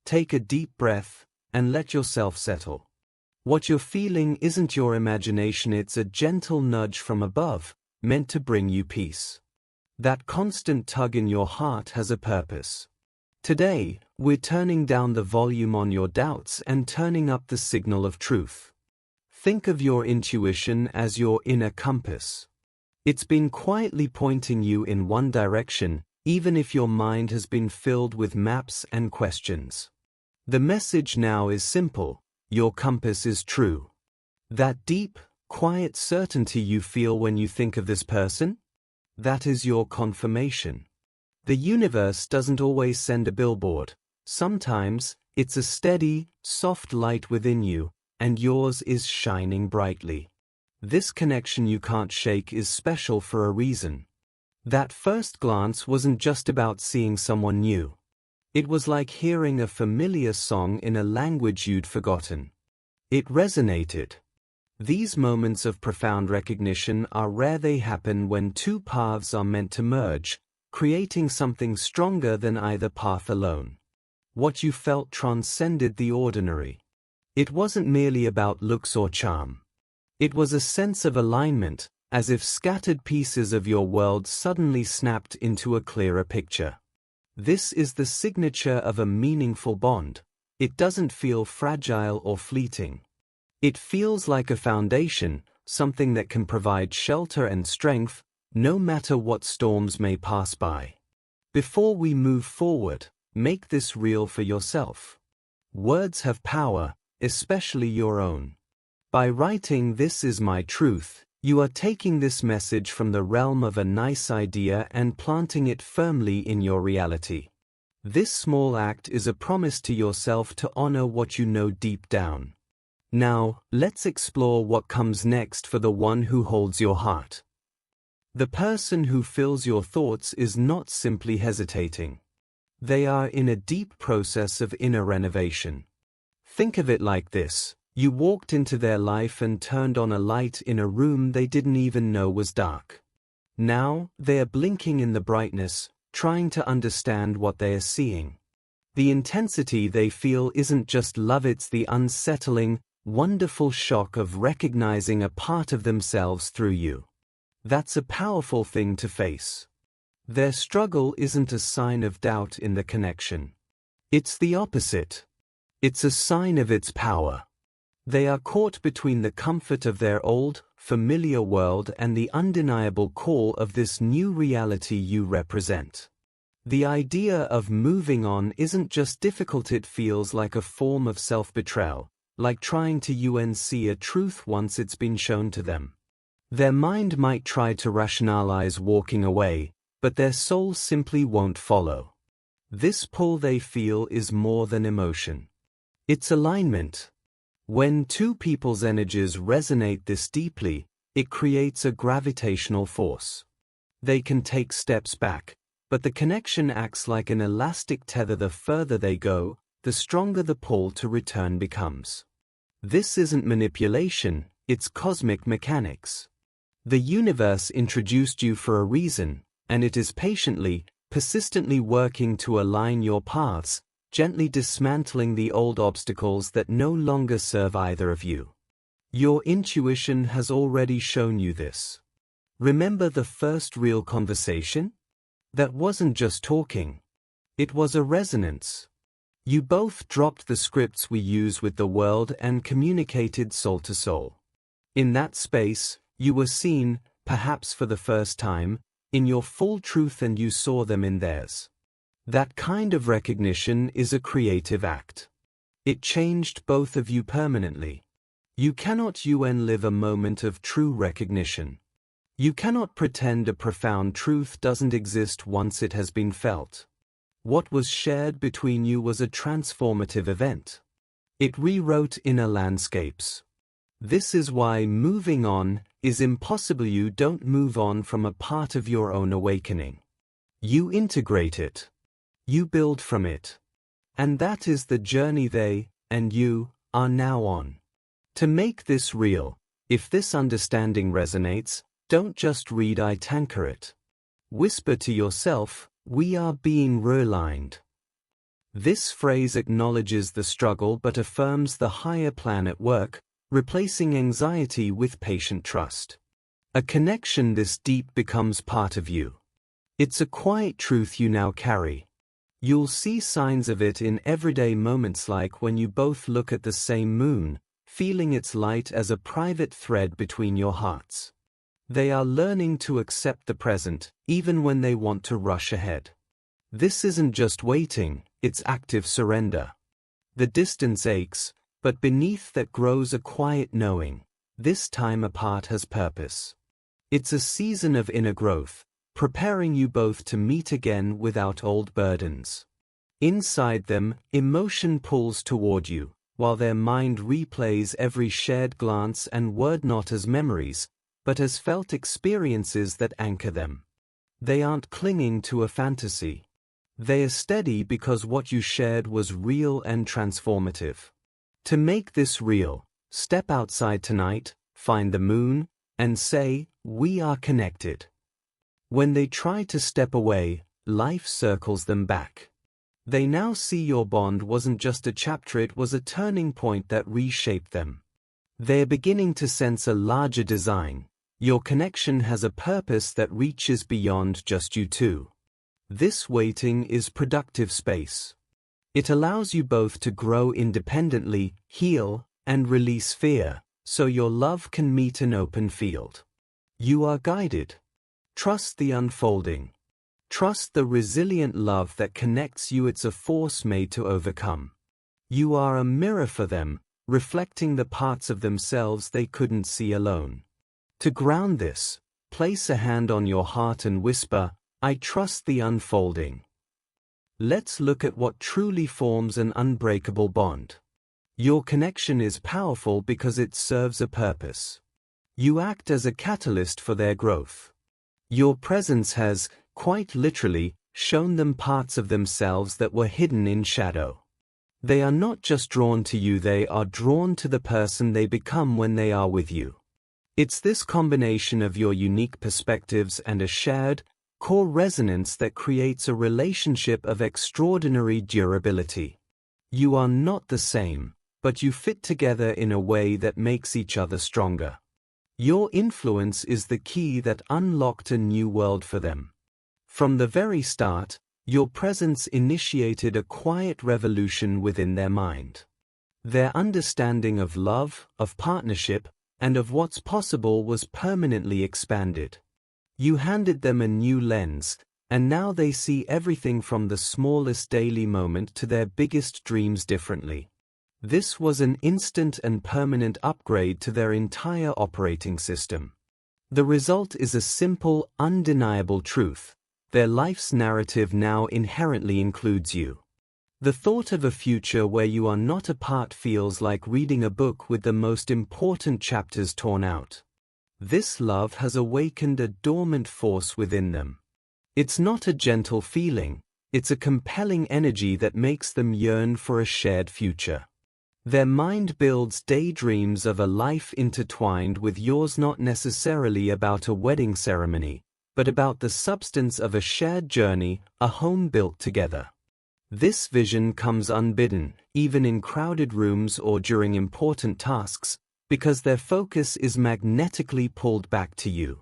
take a deep breath, and let yourself settle. What you're feeling isn't your imagination, it's a gentle nudge from above, meant to bring you peace. That constant tug in your heart has a purpose. Today, we're turning down the volume on your doubts and turning up the signal of truth. Think of your intuition as your inner compass. It's been quietly pointing you in one direction, even if your mind has been filled with maps and questions. The message now is simple: your compass is true. That deep, quiet certainty you feel when you think of this person? That is your confirmation. The universe doesn't always send a billboard. Sometimes, it's a steady, soft light within you, and yours is shining brightly. This connection you can't shake is special for a reason. That first glance wasn't just about seeing someone new. It was like hearing a familiar song in a language you'd forgotten. It resonated. These moments of profound recognition are rare. They happen when two paths are meant to merge, creating something stronger than either path alone. What you felt transcended the ordinary. It wasn't merely about looks or charm. It was a sense of alignment, as if scattered pieces of your world suddenly snapped into a clearer picture. This is the signature of a meaningful bond. It doesn't feel fragile or fleeting. It feels like a foundation, something that can provide shelter and strength, no matter what storms may pass by. Before we move forward, make this real for yourself. Words have power, especially your own. By writing "This is my truth," you are taking this message from the realm of a nice idea and planting it firmly in your reality. This small act is a promise to yourself to honor what you know deep down. Now, let's explore what comes next for the one who holds your heart. The person who fills your thoughts is not simply hesitating. They are in a deep process of inner renovation. Think of it like this: you walked into their life and turned on a light in a room they didn't even know was dark. Now, they are blinking in the brightness, trying to understand what they are seeing. The intensity they feel isn't just love, it's the unsettling, wonderful shock of recognizing a part of themselves through you. That's a powerful thing to face. Their struggle isn't a sign of doubt in the connection. It's the opposite. It's a sign of its power. They are caught between the comfort of their old, familiar world and the undeniable call of this new reality you represent. The idea of moving on isn't just difficult, it feels like a form of self-betrayal, like trying to unsee a truth once it's been shown to them. Their mind might try to rationalize walking away, but their soul simply won't follow. This pull they feel is more than emotion. It's alignment. When two people's energies resonate this deeply, it creates a gravitational force. They can take steps back, but the connection acts like an elastic tether. The further they go, the stronger the pull to return becomes. This isn't manipulation, it's cosmic mechanics. The universe introduced you for a reason, and it is patiently, persistently working to align your paths, gently dismantling the old obstacles that no longer serve either of you. Your intuition has already shown you this. Remember the first real conversation? That wasn't just talking. It was a resonance. You both dropped the scripts we use with the world and communicated soul to soul. In that space, you were seen, perhaps for the first time, in your full truth, and you saw them in theirs. That kind of recognition is a creative act. It changed both of you permanently. You cannot live a moment of true recognition. You cannot pretend a profound truth doesn't exist once it has been felt. What was shared between you was a transformative event. It rewrote inner landscapes. This is why moving on is impossible. You don't move on from a part of your own awakening. You integrate it. You build from it. And that is the journey they, and you, are now on. To make this real, if this understanding resonates, don't just read it, anchor it. Whisper to yourself, we are being realigned. This phrase acknowledges the struggle but affirms the higher plan at work, replacing anxiety with patient trust. A connection this deep becomes part of you. It's a quiet truth you now carry. You'll see signs of it in everyday moments, like when you both look at the same moon, feeling its light as a private thread between your hearts. They are learning to accept the present, even when they want to rush ahead. This isn't just waiting, it's active surrender. The distance aches, but beneath that grows a quiet knowing. This time apart has purpose. It's a season of inner growth, preparing you both to meet again without old burdens. Inside them, emotion pulls toward you, while their mind replays every shared glance and word, not as memories, but as felt experiences that anchor them. They aren't clinging to a fantasy. They are steady because what you shared was real and transformative. To make this real, step outside tonight, find the moon, and say, "We are connected." When they try to step away, life circles them back. They now see your bond wasn't just a chapter, it was a turning point that reshaped them. They're beginning to sense a larger design. Your connection has a purpose that reaches beyond just you two. This waiting is productive space. It allows you both to grow independently, heal, and release fear, so your love can meet an open field. You are guided. Trust the unfolding. Trust the resilient love that connects you. It's a force made to overcome. You are a mirror for them, reflecting the parts of themselves they couldn't see alone. To ground this, place a hand on your heart and whisper, "I trust the unfolding." Let's look at what truly forms an unbreakable bond. Your connection is powerful because it serves a purpose. You act as a catalyst for their growth. Your presence has, quite literally, shown them parts of themselves that were hidden in shadow. They are not just drawn to you, they are drawn to the person they become when they are with you. It's this combination of your unique perspectives and a shared, core resonance that creates a relationship of extraordinary durability. You are not the same, but you fit together in a way that makes each other stronger. Your influence is the key that unlocked a new world for them. From the very start, your presence initiated a quiet revolution within their mind. Their understanding of love, of partnership, and of what's possible was permanently expanded. You handed them a new lens, and now they see everything from the smallest daily moment to their biggest dreams differently. This was an instant and permanent upgrade to their entire operating system. The result is a simple, undeniable truth. Their life's narrative now inherently includes you. The thought of a future where you are not apart feels like reading a book with the most important chapters torn out. This love has awakened a dormant force within them. It's not a gentle feeling, it's a compelling energy that makes them yearn for a shared future. Their mind builds daydreams of a life intertwined with yours, not necessarily about a wedding ceremony, but about the substance of a shared journey, a home built together. This vision comes unbidden, even in crowded rooms or during important tasks, because their focus is magnetically pulled back to you.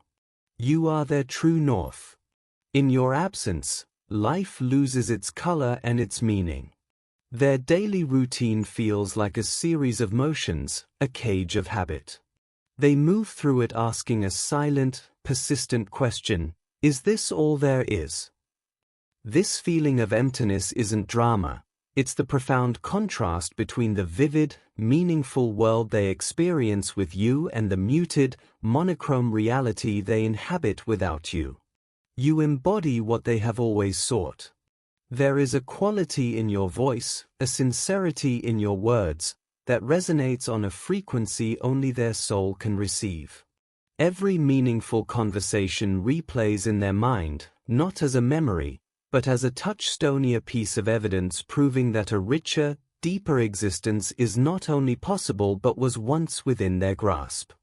You are their true north. In your absence, life loses its color and its meaning. Their daily routine feels like a series of motions, a cage of habit. They move through it asking a silent, persistent question, is this all there is? This feeling of emptiness isn't drama, it's the profound contrast between the vivid, meaningful world they experience with you and the muted, monochrome reality they inhabit without you. You embody what they have always sought. There is a quality in your voice, a sincerity in your words, that resonates on a frequency only their soul can receive. Every meaningful conversation replays in their mind, not as a memory, but as a touchstone, a piece of evidence proving that a richer, deeper existence is not only possible but was once within their grasp.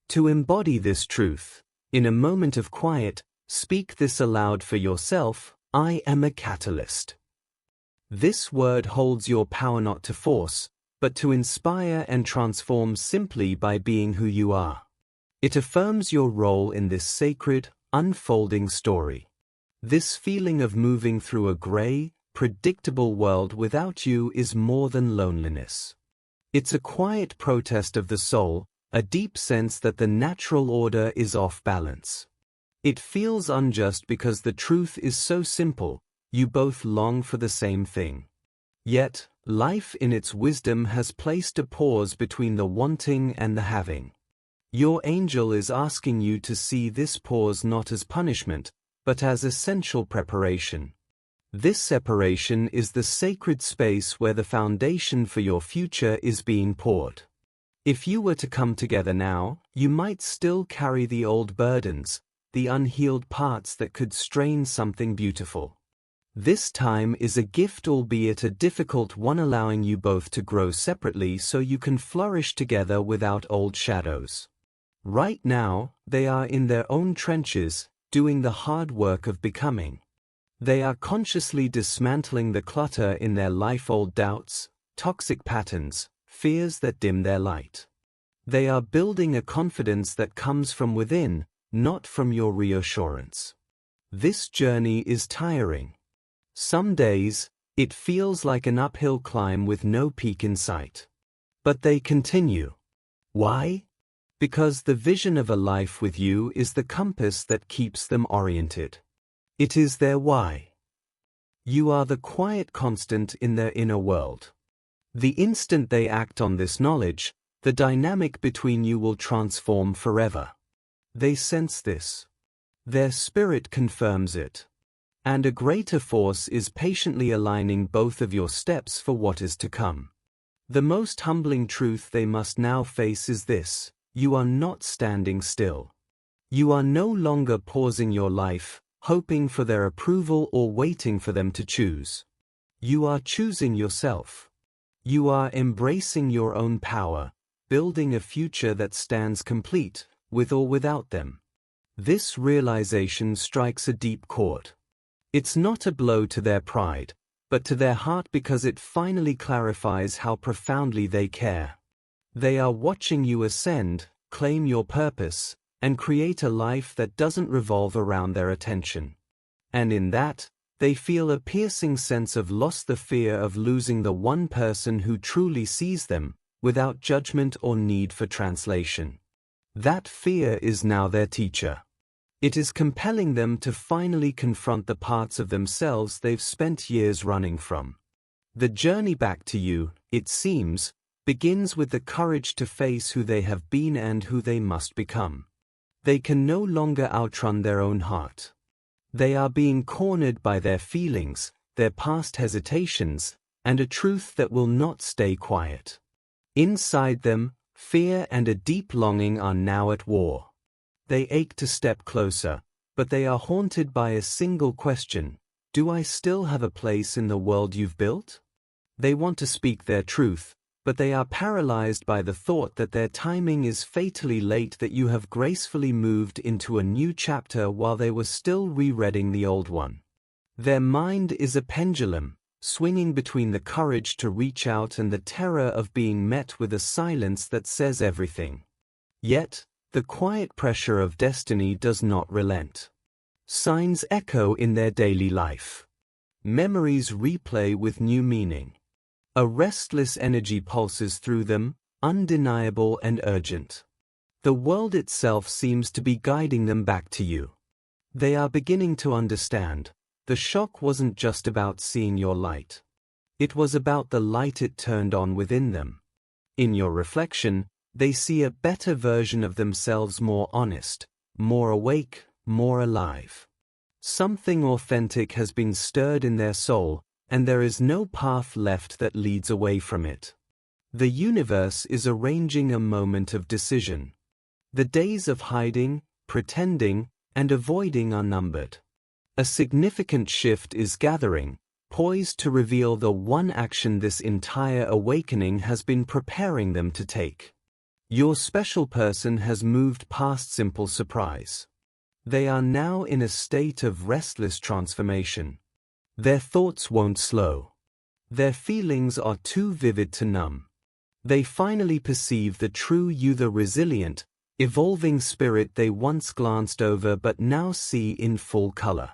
To embody this truth, in a moment of quiet, speak this aloud for yourself: I am a catalyst. This word holds your power not to force, but to inspire and transform simply by being who you are. It affirms your role in this sacred, unfolding story. This feeling of moving through a gray, predictable world without you is more than loneliness. It's a quiet protest of the soul, a deep sense that the natural order is off balance. It feels unjust because the truth is so simple, you both long for the same thing. Yet, life in its wisdom has placed a pause between the wanting and the having. Your angel is asking you to see this pause not as punishment, but as essential preparation. This separation is the sacred space where the foundation for your future is being poured. If you were to come together now, you might still carry the old burdens, the unhealed parts that could strain something beautiful. This time is a gift, albeit a difficult one, allowing you both to grow separately so you can flourish together without old shadows. Right now, they are in their own trenches, doing the hard work of becoming. They are consciously dismantling the clutter in their life, old doubts, toxic patterns, fears that dim their light. They are building a confidence that comes from within, not from your reassurance. This journey is tiring. Some days, it feels like an uphill climb with no peak in sight. But they continue. Why? Because the vision of a life with you is the compass that keeps them oriented. It is their why. You are the quiet constant in their inner world. The instant they act on this knowledge, the dynamic between you will transform forever. They sense this. Their spirit confirms it. And a greater force is patiently aligning both of your steps for what is to come. The most humbling truth they must now face is this: you are not standing still. You are no longer pausing your life, hoping for their approval or waiting for them to choose. You are choosing yourself. You are embracing your own power, building a future that stands complete, with or without them. This realization strikes a deep chord. It's not a blow to their pride, but to their heart, because it finally clarifies how profoundly they care. They are watching you ascend, claim your purpose, and create a life that doesn't revolve around their attention. And in that, they feel a piercing sense of loss, the fear of losing the one person who truly sees them, without judgment or need for translation. That fear is now their teacher. It is compelling them to finally confront the parts of themselves they've spent years running from. The journey back to you, it seems, begins with the courage to face who they have been and who they must become. They can no longer outrun their own heart. They are being cornered by their feelings, their past hesitations, and a truth that will not stay quiet. Inside them, fear and a deep longing are now at war. They ache to step closer, but they are haunted by a single question: do I still have a place in the world you've built? They want to speak their truth, but they are paralyzed by the thought that their timing is fatally late, that you have gracefully moved into a new chapter while they were still rereading the old one. Their mind is a pendulum, swinging between the courage to reach out and the terror of being met with a silence that says everything. Yet, the quiet pressure of destiny does not relent. Signs echo in their daily life. Memories replay with new meaning. A restless energy pulses through them, undeniable and urgent. The world itself seems to be guiding them back to you. They are beginning to understand. The shock wasn't just about seeing your light. It was about the light it turned on within them. In your reflection, they see a better version of themselves, more honest, more awake, more alive. Something authentic has been stirred in their soul, and there is no path left that leads away from it. The universe is arranging a moment of decision. The days of hiding, pretending, and avoiding are numbered. A significant shift is gathering, poised to reveal the one action this entire awakening has been preparing them to take. Your special person has moved past simple surprise. They are now in a state of restless transformation. Their thoughts won't slow. Their feelings are too vivid to numb. They finally perceive the true you, the resilient, evolving spirit they once glanced over but now see in full color.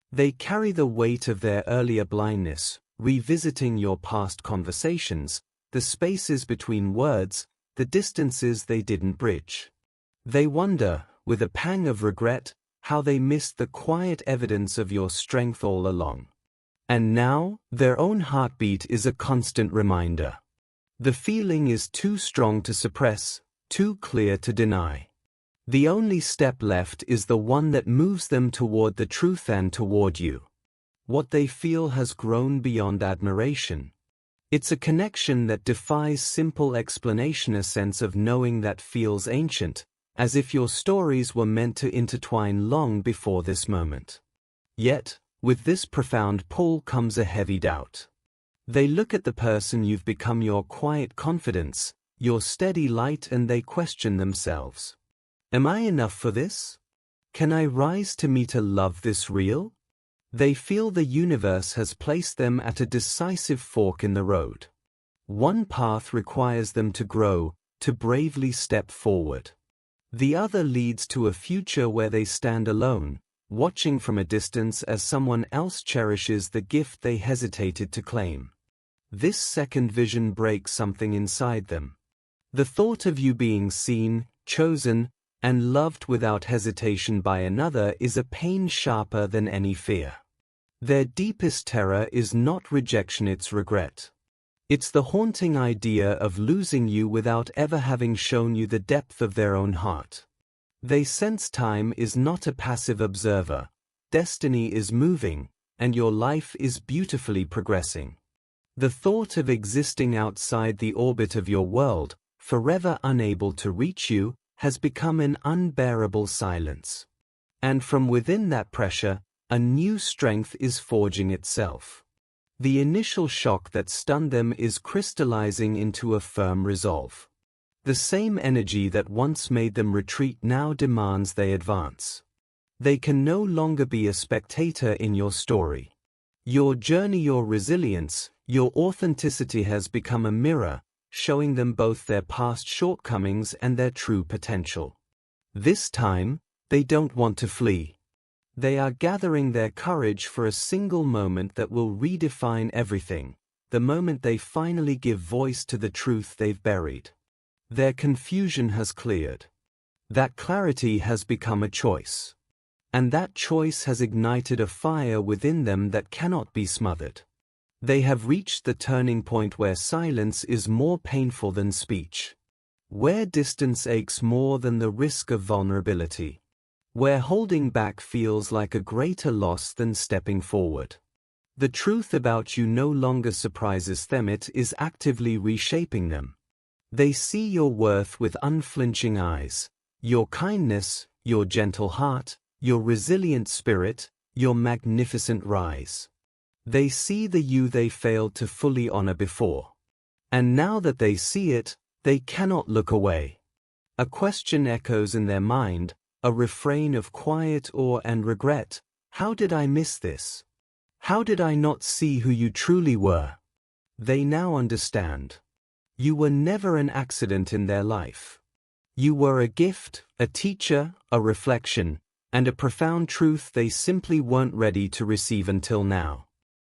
They carry the weight of their earlier blindness, revisiting your past conversations, the spaces between words, the distances they didn't bridge. They wonder, with a pang of regret, how they missed the quiet evidence of your strength all along. And now, their own heartbeat is a constant reminder. The feeling is too strong to suppress, too clear to deny. The only step left is the one that moves them toward the truth and toward you. What they feel has grown beyond admiration. It's a connection that defies simple explanation, a sense of knowing that feels ancient, as if your stories were meant to intertwine long before this moment. Yet, with this profound pull comes a heavy doubt. They look at the person you've become, your quiet confidence, your steady light, and they question themselves. Am I enough for this? Can I rise to meet a love this real? They feel the universe has placed them at a decisive fork in the road. One path requires them to grow, to bravely step forward. The other leads to a future where they stand alone, watching from a distance as someone else cherishes the gift they hesitated to claim. This second vision breaks something inside them. The thought of you being seen, chosen, and loved without hesitation by another is a pain sharper than any fear. Their deepest terror is not rejection, it's regret. It's the haunting idea of losing you without ever having shown you the depth of their own heart. They sense time is not a passive observer, destiny is moving, and your life is beautifully progressing. The thought of existing outside the orbit of your world, forever unable to reach you, has become an unbearable silence. And from within that pressure, a new strength is forging itself. The initial shock that stunned them is crystallizing into a firm resolve. The same energy that once made them retreat now demands they advance. They can no longer be a spectator in your story. Your journey, your resilience, your authenticity has become a mirror, showing them both their past shortcomings and their true potential. This time, they don't want to flee. They are gathering their courage for a single moment that will redefine everything, the moment they finally give voice to the truth they've buried. Their confusion has cleared. That clarity has become a choice. And that choice has ignited a fire within them that cannot be smothered. They have reached the turning point where silence is more painful than speech. Where distance aches more than the risk of vulnerability. Where holding back feels like a greater loss than stepping forward. The truth about you no longer surprises them, it is actively reshaping them. They see your worth with unflinching eyes, your kindness, your gentle heart, your resilient spirit, your magnificent rise. They see the you they failed to fully honor before. And now that they see it, they cannot look away. A question echoes in their mind, a refrain of quiet awe and regret. How did I miss this? How did I not see who you truly were? They now understand. You were never an accident in their life. You were a gift, a teacher, a reflection, and a profound truth they simply weren't ready to receive until now.